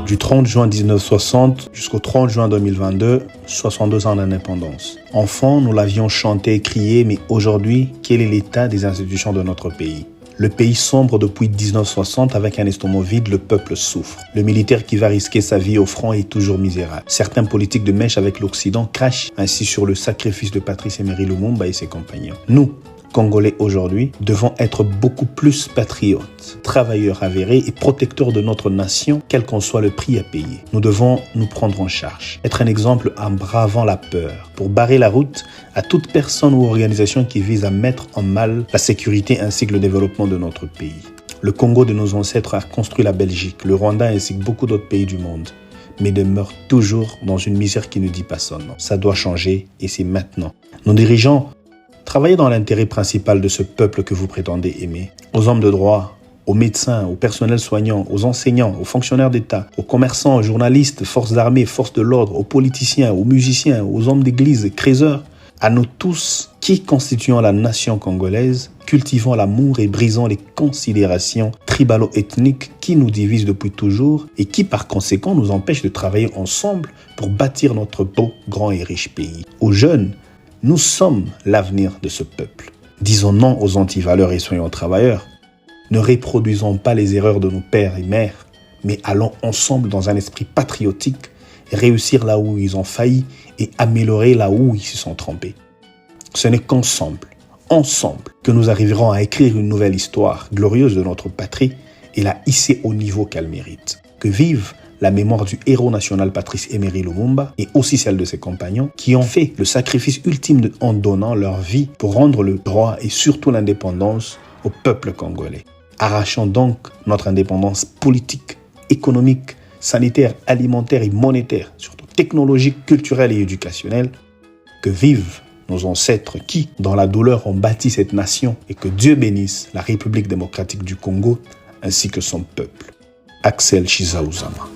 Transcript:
Du 30 juin 1960 jusqu'au 30 juin 2022, 62 ans d'indépendance. Enfant, nous l'avions chanté et crié, mais aujourd'hui, quel est l'état des institutions de notre pays ? Le pays sombre depuis 1960 avec un estomac vide, le peuple souffre. Le militaire qui va risquer sa vie au front est toujours misérable. Certains politiques de mèche avec l'Occident crachent ainsi sur le sacrifice de Patrice Emery Lumumba et ses compagnons. Nous, Congolais aujourd'hui, devons être beaucoup plus patriotes, travailleurs avérés et protecteurs de notre nation, quel qu'en soit le prix à payer. Nous devons nous prendre en charge, être un exemple en bravant la peur, pour barrer la route à toute personne ou organisation qui vise à mettre en mal la sécurité ainsi que le développement de notre pays. Le Congo de nos ancêtres a construit la Belgique, le Rwanda ainsi que beaucoup d'autres pays du monde, mais demeure toujours dans une misère qui ne dit pas son nom. Ça doit changer et c'est maintenant. Nos dirigeants, travaillez dans l'intérêt principal de ce peuple que vous prétendez aimer. Aux hommes de droit, aux médecins, au personnel soignant, aux enseignants, aux fonctionnaires d'État, aux commerçants, aux journalistes, forces d'armée, forces de l'ordre, aux politiciens, aux musiciens, aux hommes d'église, créateurs, à nous tous qui constituons la nation congolaise, cultivons l'amour et brisons les considérations tribalo-ethniques qui nous divisent depuis toujours et qui par conséquent nous empêchent de travailler ensemble pour bâtir notre beau, grand et riche pays. Aux jeunes, nous sommes l'avenir de ce peuple. Disons non aux antivaleurs et soyons travailleurs. Ne reproduisons pas les erreurs de nos pères et mères, mais allons ensemble dans un esprit patriotique, réussir là où ils ont failli et améliorer là où ils se sont trompés. Ce n'est qu'ensemble, que nous arriverons à écrire une nouvelle histoire glorieuse de notre patrie et la hisser au niveau qu'elle mérite. Que vive la mémoire du héros national Patrice Emery Lumumba et aussi celle de ses compagnons qui ont fait le sacrifice ultime en donnant leur vie pour rendre le droit et surtout l'indépendance au peuple congolais. Arrachons donc notre indépendance politique, économique, sanitaire, alimentaire et monétaire, surtout technologique, culturelle et éducationnelle. Que vivent nos ancêtres qui, dans la douleur, ont bâti cette nation et que Dieu bénisse la République démocratique du Congo ainsi que son peuple. Axel Chizaouzama.